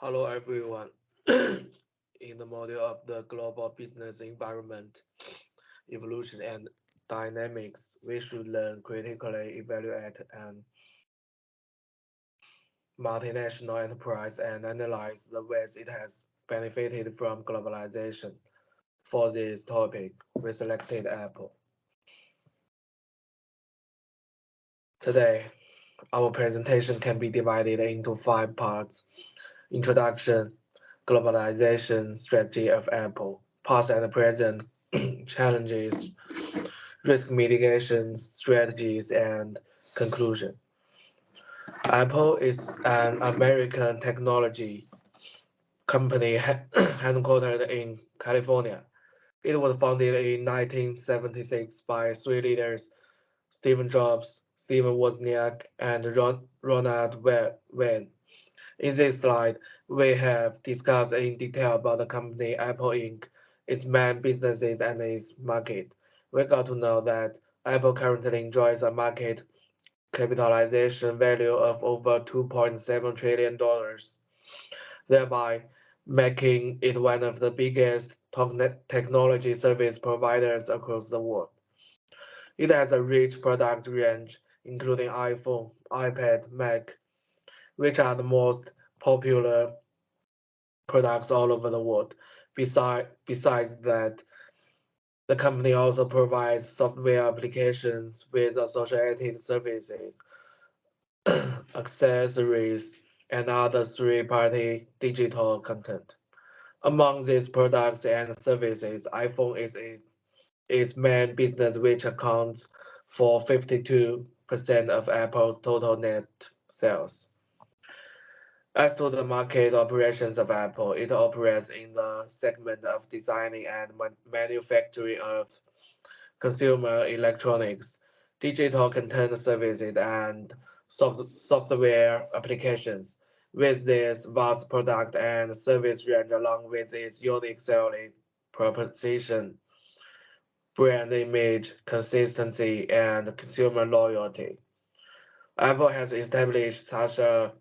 Hello everyone. In the module of the global business environment, evolution and dynamics, we should learn critically evaluate an multinational enterprise and analyze the ways it has benefited from globalization. For this topic, we selected Apple. Today, our presentation can be divided into five parts: introduction, globalization strategy of Apple, past and present challenges, risk mitigation strategies, and conclusion. Apple is an American technology company headquartered in California. It was founded in 1976 by three leaders: Steve Jobs, Steven Wozniak, and Ronald Wayne. In this slide, we have discussed in detail about the company Apple Inc., its main businesses and its market. We got to know that Apple currently enjoys a market capitalization value of over $2.7 trillion, thereby making it one of the biggest technology service providers across the world. It has a rich product range, including iPhone, iPad, Mac, which are the most popular products all over the world. Besides that, the company also provides software applications with associated services, accessories, and other third-party digital content. Among these products and services, iPhone is its main business, which accounts for 52% of Apple's total net sales. As to the market operations of Apple, it operates in the segment of designing and manufacturing of consumer electronics, digital content services, and software applications. With this vast product and service range, along with its unique selling proposition, brand image, consistency, and consumer loyalty, Apple has established such a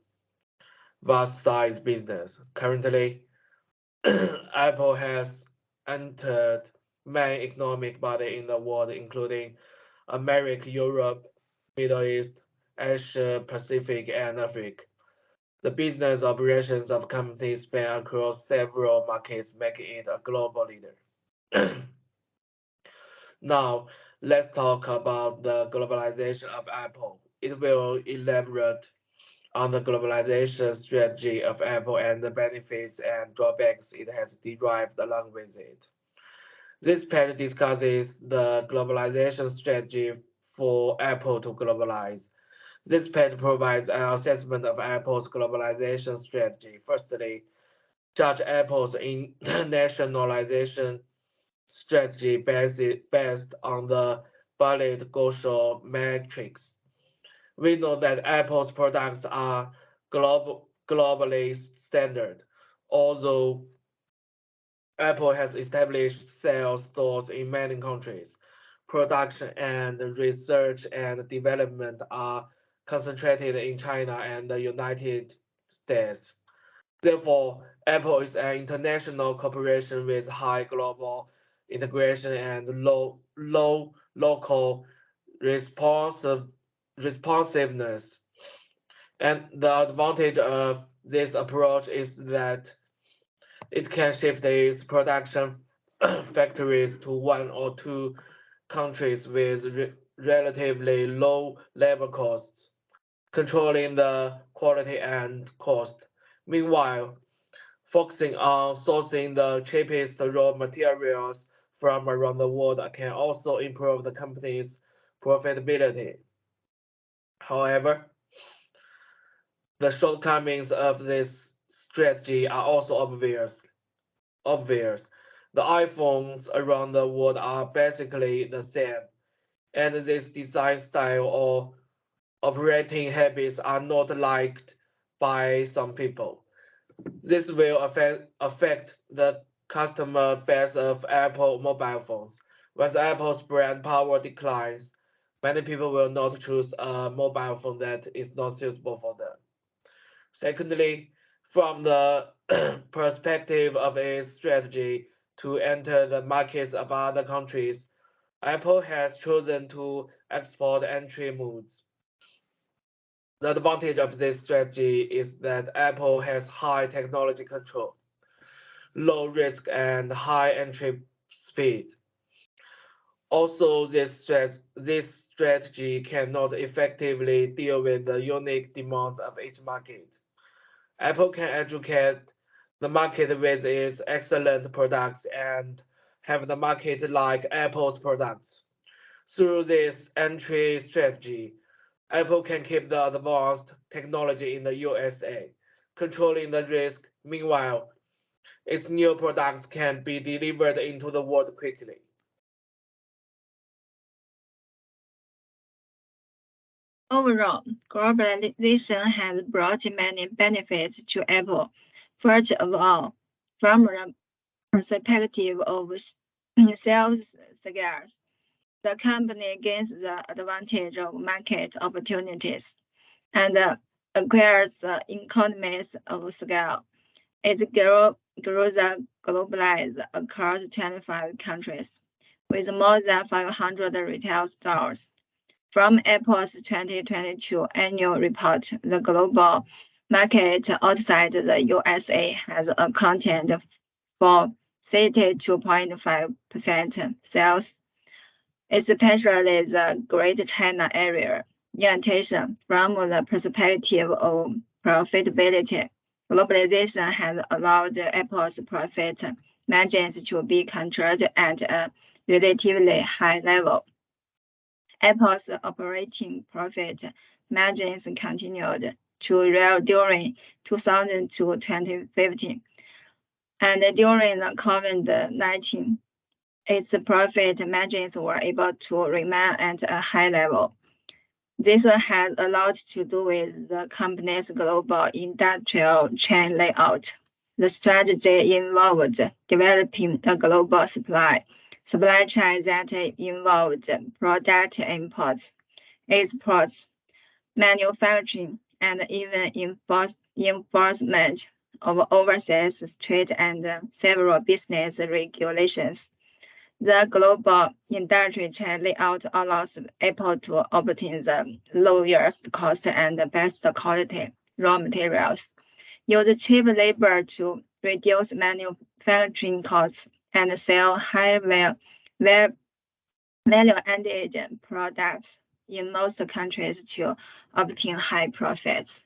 vast size business. Currently, Apple has entered many economic bodies in the world, including America, Europe, Middle East, Asia, Pacific, and Africa. The business operations of companies span across several markets, making it a global leader. Now, let's talk about the globalization of Apple. It will elaborate on the globalization strategy of Apple and the benefits and drawbacks it has derived along with it. This page discusses the globalization strategy for Apple to globalize. This page provides an assessment of Apple's globalization strategy. Firstly, judge Apple's internationalization strategy based on the valid Gaussian matrix. We know that Apple's products are globally standard, although Apple has established sales stores in many countries. Production and research and development are concentrated in China and the United States. Therefore, Apple is an international corporation with high global integration and low local responsive, responsiveness. And the advantage of this approach is that it can shift its production factories to one or two countries with relatively low labor costs, controlling the quality and cost. Meanwhile, focusing on sourcing the cheapest raw materials from around the world can also improve the company's profitability. However, the shortcomings of this strategy are also obvious. The iPhones around the world are basically the same, and this design style or operating habits are not liked by some people. This will affect the customer base of Apple mobile phones. Once Apple's brand power declines, many people will not choose a mobile phone that is not suitable for them. Secondly, From the perspective of its strategy to enter the markets of other countries, Apple has chosen to export entry modes. The advantage of this strategy is that Apple has high technology control, low risk, and high entry speed. Also, this strategy cannot effectively deal with the unique demands of each market. Apple can educate the market with its excellent products and have the market like Apple's products. Through this entry strategy, Apple can keep the advanced technology in the USA, controlling the risk. Meanwhile, its new products can be delivered into the world quickly. Overall, globalization has brought many benefits to Apple. First of all, from the perspective of sales scales, the company gains the advantage of market opportunities and acquires the economies of scale. It grows globalized across 25 countries, with more than 500 retail stores. From Apple's 2022 annual report, the global market outside the USA has accounted for 62.5% sales, especially the Greater China area. In addition, from the perspective of profitability, globalization has allowed Apple's profit margins to be controlled at a relatively high level. Apple's operating profit margins continued to rise during 2000 to 2015, and during the COVID-19, its profit margins were able to remain at a high level. This has a lot to do with the company's global industrial chain layout. The strategy involved developing a global supply chain that involved product imports, exports, manufacturing, and even enforcement of overseas trade and several business regulations. The global industry chain layout allows Apple to obtain the lowest cost and best quality raw materials, use cheap labor to reduce manufacturing costs, and sell high value-added products in most countries to obtain high profits.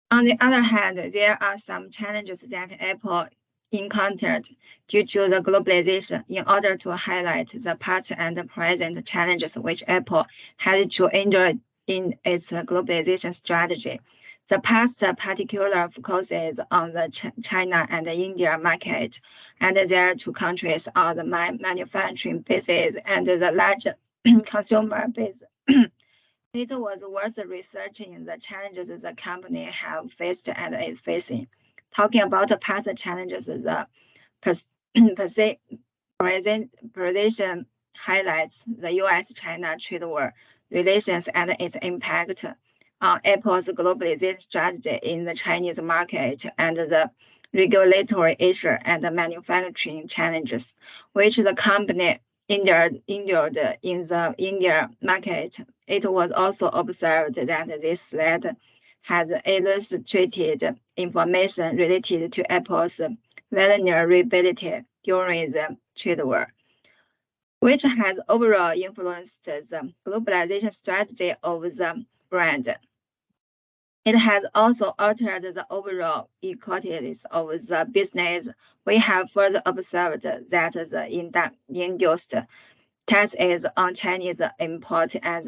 On the other hand, there are some challenges that Apple encountered due to the globalization. In order to highlight the past and present challenges which Apple had to endure in its globalization strategy, the past particular focuses on the China and the India market, and their two countries are the manufacturing bases and the large consumer base. It was worth researching the challenges the company have faced and is facing. Talking about the past challenges, the presentation highlights the U.S.-China trade war relations and its impact on Apple's globalization strategy in the Chinese market and the regulatory issue and the manufacturing challenges, which the company endured in the India market. It was also observed that this slide has illustrated information related to Apple's vulnerability during the trade war, which has overall influenced the globalization strategy of the brand. It has also altered the overall equities of the business. We have further observed that the induced taxes on Chinese imports as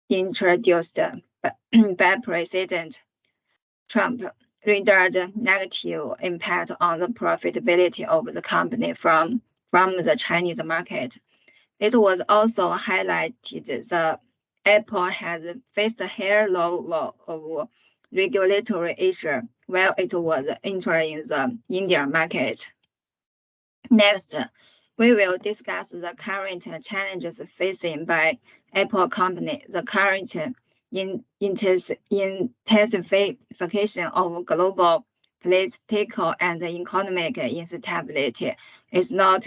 introduced by President Trump rendered negative impact on the profitability of the company from the Chinese market. It was also highlighted that Apple has faced a higher level of regulatory issue while it was entering the Indian market. Next, we will discuss the current challenges facing by Apple company, the current intensification of global political and economic instability is not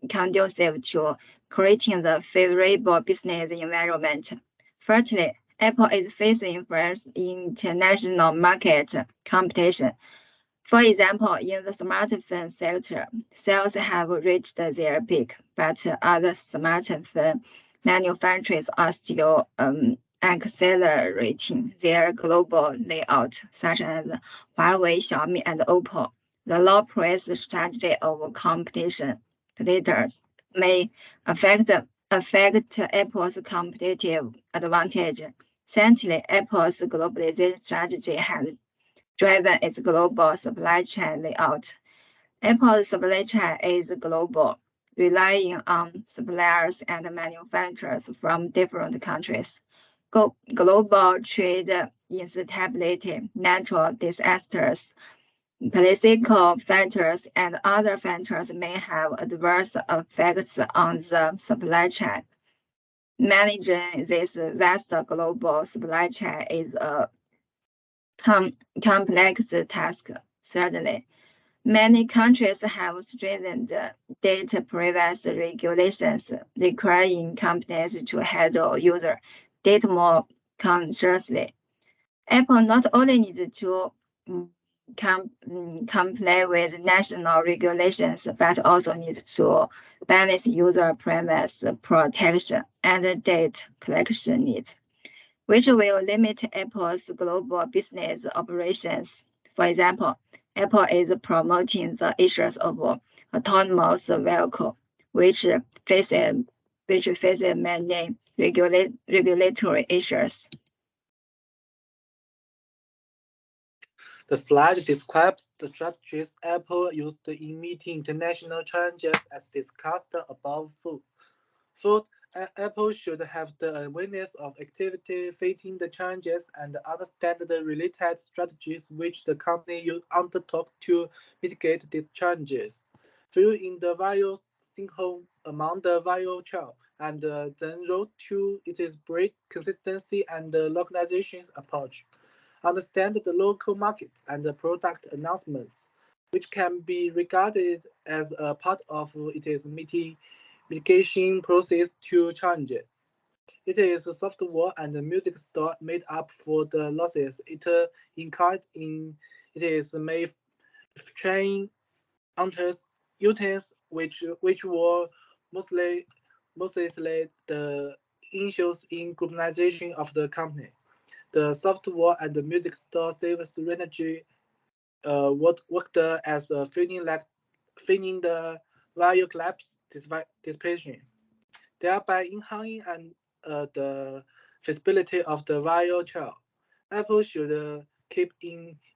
conducive to creating the favorable business environment. Firstly, Apple is facing fierce international market competition. For example, in the smartphone sector, sales have reached their peak, but other smartphone manufacturers are still accelerating their global layout, such as Huawei, Xiaomi, and Oppo. The low price strategy of competition competitors may affect Apple's competitive advantage. Essentially, Apple's globalization strategy has driven its global supply chain layout. Apple's supply chain is global, relying on suppliers and manufacturers from different countries. Global trade instability, natural disasters, political factors, and other factors may have adverse effects on the supply chain. Managing this vast global supply chain is a complex task, certainly. Many countries have stringent data privacy regulations requiring companies to handle user data more consciously. Apple not only needs to comply with national regulations, but also needs to balance user privacy protection and data collection needs, which will limit Apple's global business operations. For example, Apple is promoting the issues of autonomous vehicle, which faces many regulatory issues. The slide describes the strategies Apple used in meeting international challenges as discussed above. Fourth, Apple should have the awareness of activity facing the challenges and understand the related strategies which the company undertook to mitigate these challenges. Fill in the various sinkhole among the value chain and then road to its break consistency and localization approach. Understand the local market and the product announcements, which can be regarded as a part of its mitigation process to challenge it. It is a software and a music store made up for the losses it incurred in its manufacturing units, which were mostly the issues in globalization of the company. The software and the music store service energy worked as a filling the value collapse dissipation, thereby enhancing the feasibility of the value chain. Apple should keep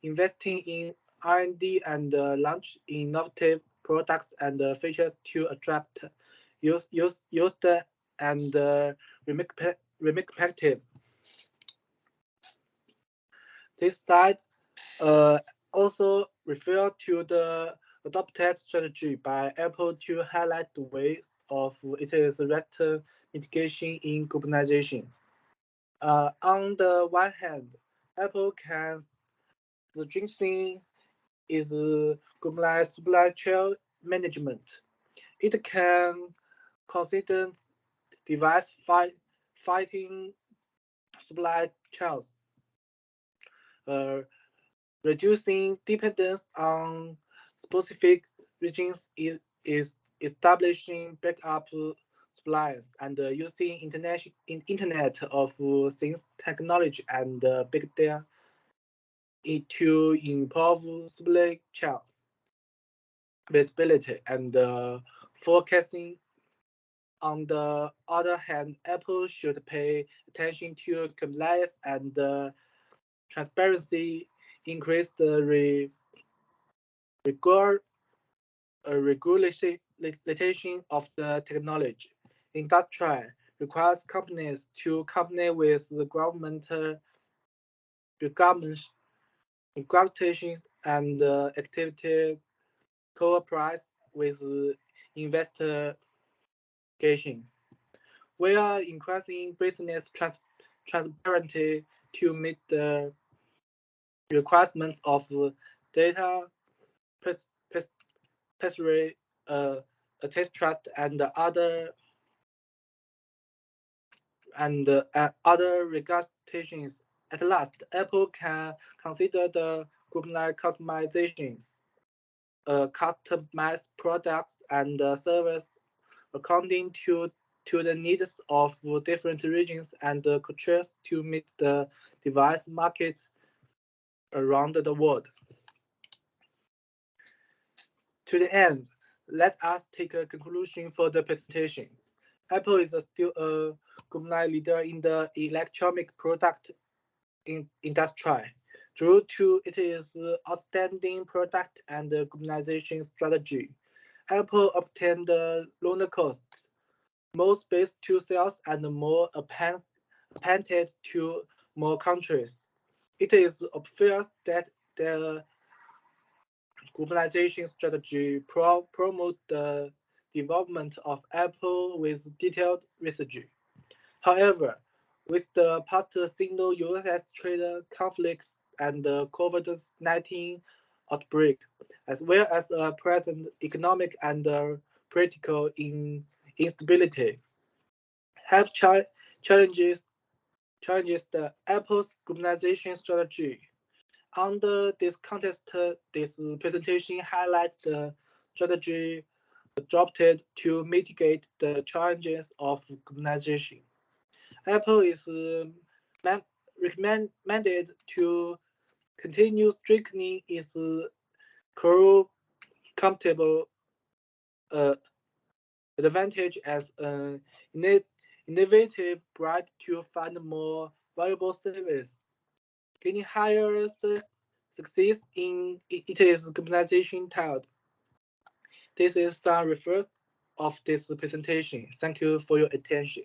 investing in R&D and launch innovative products and features to attract users and remake perspective. This slide also refers to the adopted strategy by Apple to highlight the ways of its risk mitigation in globalization. On the one hand, Apple can strengthen its global supply chain management. It can consider device fighting supply chains, reducing dependence on specific regions is establishing backup supplies and using Internet of Things technology and big data to improve supply chain visibility and forecasting. On the other hand, Apple should pay attention to compliance and transparency, increase the regulation of the technology. Industry requires companies to comply with the government regulations and activity cooperate with investigations. We are increasing business transparency to meet the requirements of data privacy, antitrust, and other regulations. At last, Apple can consider the group-like customizations, customized products and services according to the needs of different regions and cultures to meet the device markets around the world. To the end, let us take a conclusion for the presentation. Apple is still a global leader in the electronic product industry due to its outstanding product and globalization strategy. Apple obtained the lower cost, more space to sales, and more patented to more countries. It is obvious that the globalization strategy promotes the development of Apple with detailed research. However, with the past Sino-US trade conflicts and the COVID-19 outbreak, as well as present economic and political instability, have challenges the Apple's globalization strategy. Under this context, this presentation highlights the strategy adopted to mitigate the challenges of globalization. Apple is recommended to continue strengthening its core compatible advantage as an innovative brand to find more valuable service. Gaining higher success in its globalization tide. This is the reverse of this presentation. Thank you for your attention.